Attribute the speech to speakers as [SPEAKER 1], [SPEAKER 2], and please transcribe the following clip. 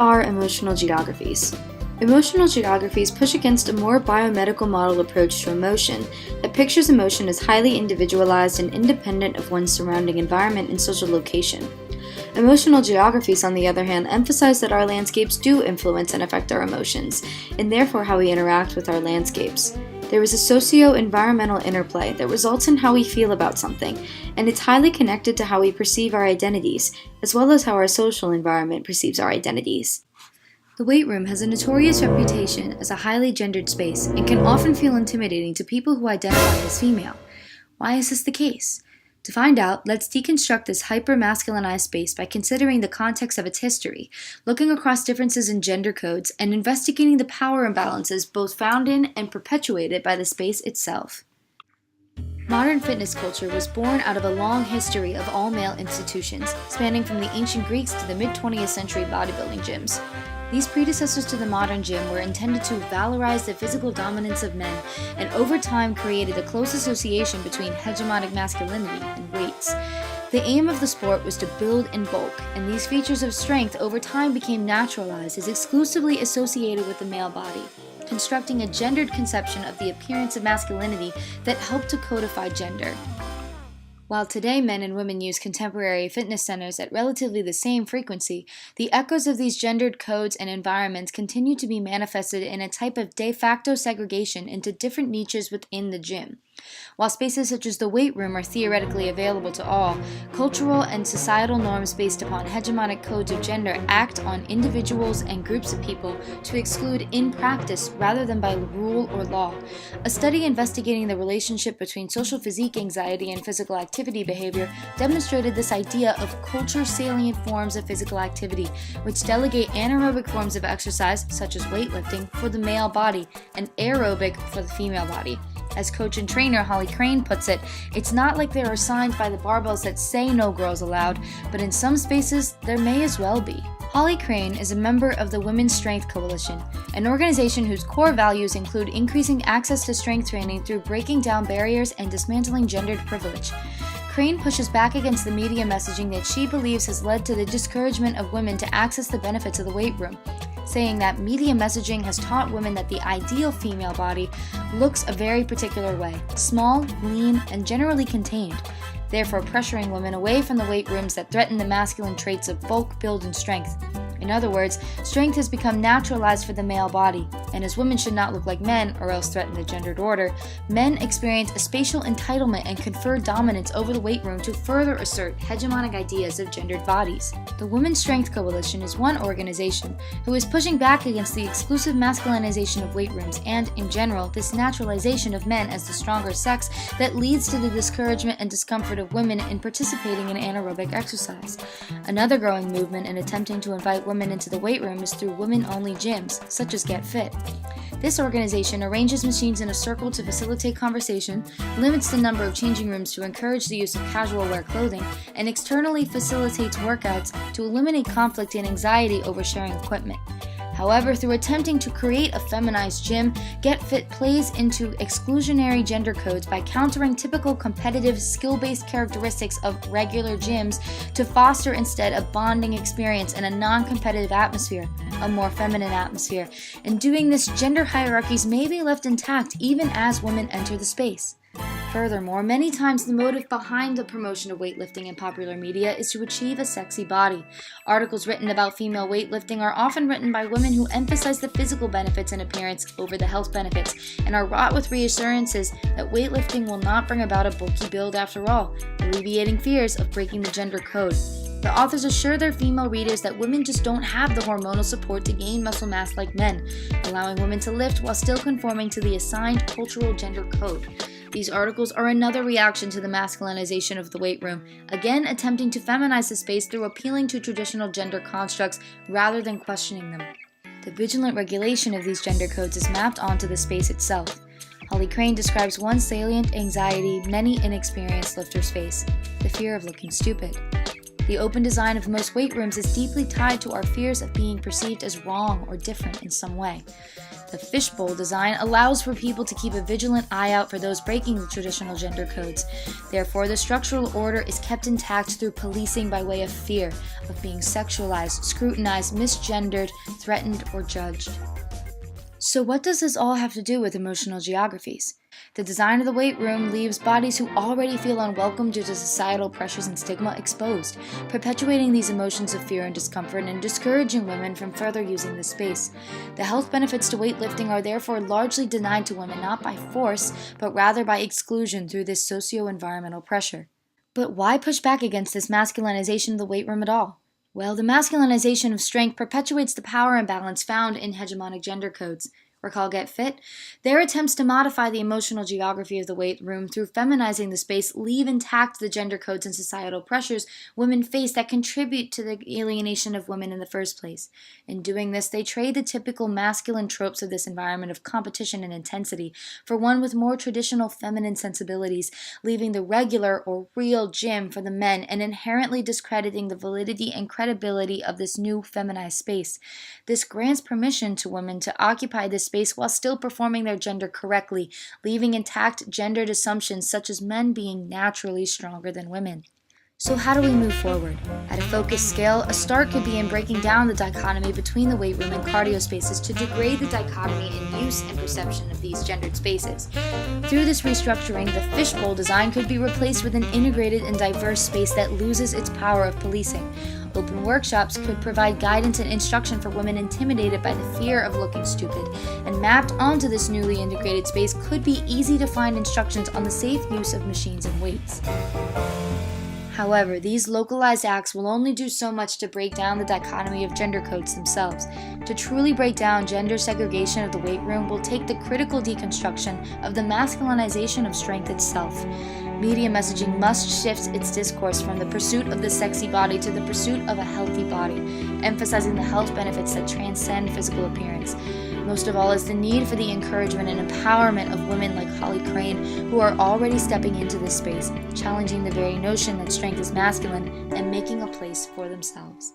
[SPEAKER 1] are emotional geographies? Emotional geographies push against a more biomedical model approach to emotion that pictures emotion as highly individualized and independent of one's surrounding environment and social location. Emotional geographies, on the other hand, emphasize that our landscapes do influence and affect our emotions, and therefore how we interact with our landscapes. There is a socio-environmental interplay that results in how we feel about something, and it's highly connected to how we perceive our identities, as well as how our social environment perceives our identities. The weight room has a notorious reputation as a highly gendered space and can often feel intimidating to people who identify as female. Why is this the case? To find out, let's deconstruct this hyper-masculinized space by considering the context of its history, looking across differences in gender codes, and investigating the power imbalances both found in and perpetuated by the space itself. Modern fitness culture was born out of a long history of all-male institutions, spanning from the ancient Greeks to the mid-20th century bodybuilding gyms. These predecessors to the modern gym were intended to valorize the physical dominance of men, and over time created a close association between hegemonic masculinity and weights. The aim of the sport was to build in bulk, and these features of strength over time became naturalized as exclusively associated with the male body, constructing a gendered conception of the appearance of masculinity that helped to codify gender. While today men and women use contemporary fitness centers at relatively the same frequency, the echoes of these gendered codes and environments continue to be manifested in a type of de facto segregation into different niches within the gym. While spaces such as the weight room are theoretically available to all, cultural and societal norms based upon hegemonic codes of gender act on individuals and groups of people to exclude in practice rather than by rule or law. A study investigating the relationship between social physique anxiety and physical activity behavior demonstrated this idea of culture-salient forms of physical activity, which delegate anaerobic forms of exercise, such as weightlifting, for the male body, and aerobic for the female body. As coach and trainer Holly Crane puts it, it's not like there are signs by the barbells that say no girls allowed, but in some spaces there may as well be. Holly Crane is a member of the Women's Strength Coalition, an organization whose core values include increasing access to strength training through breaking down barriers and dismantling gendered privilege. Crane pushes back against the media messaging that she believes has led to the discouragement of women to access the benefits of the weight room, saying that media messaging has taught women that the ideal female body looks a very particular way, small, lean, and generally contained, therefore pressuring women away from the weight rooms that threaten the masculine traits of bulk, build, and strength. In other words, strength has become naturalized for the male body, and as women should not look like men or else threaten the gendered order, men experience a spatial entitlement and confer dominance over the weight room to further assert hegemonic ideas of gendered bodies. The Women's Strength Coalition is one organization who is pushing back against the exclusive masculinization of weight rooms and, in general, this naturalization of men as the stronger sex that leads to the discouragement and discomfort of women in participating in anaerobic exercise. Another growing movement in attempting to invite women into the weight room is through women-only gyms, such as Get Fit. This organization arranges machines in a circle to facilitate conversation, limits the number of changing rooms to encourage the use of casual wear clothing, and externally facilitates workouts to eliminate conflict and anxiety over sharing equipment. However, through attempting to create a feminized gym, Get Fit plays into exclusionary gender codes by countering typical competitive, skill-based characteristics of regular gyms to foster instead a bonding experience in a non-competitive atmosphere, a more feminine atmosphere. In doing this, gender hierarchies may be left intact even as women enter the space. Furthermore, many times the motive behind the promotion of weightlifting in popular media is to achieve a sexy body. Articles written about female weightlifting are often written by women who emphasize the physical benefits and appearance over the health benefits, and are wrought with reassurances that weightlifting will not bring about a bulky build after all, alleviating fears of breaking the gender code. The authors assure their female readers that women just don't have the hormonal support to gain muscle mass like men, allowing women to lift while still conforming to the assigned cultural gender code. These articles are another reaction to the masculinization of the weight room, again attempting to feminize the space through appealing to traditional gender constructs rather than questioning them. The vigilant regulation of these gender codes is mapped onto the space itself. Holly Crane describes one salient anxiety many inexperienced lifters face: the fear of looking stupid. The open design of most weight rooms is deeply tied to our fears of being perceived as wrong or different in some way. The fishbowl design allows for people to keep a vigilant eye out for those breaking the traditional gender codes. Therefore, the structural order is kept intact through policing by way of fear of being sexualized, scrutinized, misgendered, threatened, or judged. So what does this all have to do with emotional geographies? The design of the weight room leaves bodies who already feel unwelcome due to societal pressures and stigma exposed, perpetuating these emotions of fear and discomfort and discouraging women from further using this space. The health benefits to weightlifting are therefore largely denied to women not by force, but rather by exclusion through this socio-environmental pressure. But why push back against this masculinization of the weight room at all? Well, the masculinization of strength perpetuates the power imbalance found in hegemonic gender codes. Recall Get Fit? Their attempts to modify the emotional geography of the weight room through feminizing the space leave intact the gender codes and societal pressures women face that contribute to the alienation of women in the first place. In doing this, they trade the typical masculine tropes of this environment of competition and intensity for one with more traditional feminine sensibilities, leaving the regular or real gym for the men and inherently discrediting the validity and credibility of this new feminized space. This grants permission to women to occupy this space while still performing their gender correctly, leaving intact gendered assumptions such as men being naturally stronger than women. So how do we move forward? At a focused scale, a start could be in breaking down the dichotomy between the weight room and cardio spaces to degrade the dichotomy in use and perception of these gendered spaces. Through this restructuring, the fishbowl design could be replaced with an integrated and diverse space that loses its power of policing. Open workshops could provide guidance and instruction for women intimidated by the fear of looking stupid, and mapped onto this newly integrated space could be easy to find instructions on the safe use of machines and weights. However, these localized acts will only do so much to break down the dichotomy of gender codes themselves. To truly break down gender segregation of the weight room will take the critical deconstruction of the masculinization of strength itself. Media messaging must shift its discourse from the pursuit of the sexy body to the pursuit of a healthy body, emphasizing the health benefits that transcend physical appearance. Most of all is the need for the encouragement and empowerment of women like Holly Crane, who are already stepping into this space, challenging the very notion that strength is masculine and making a place for themselves.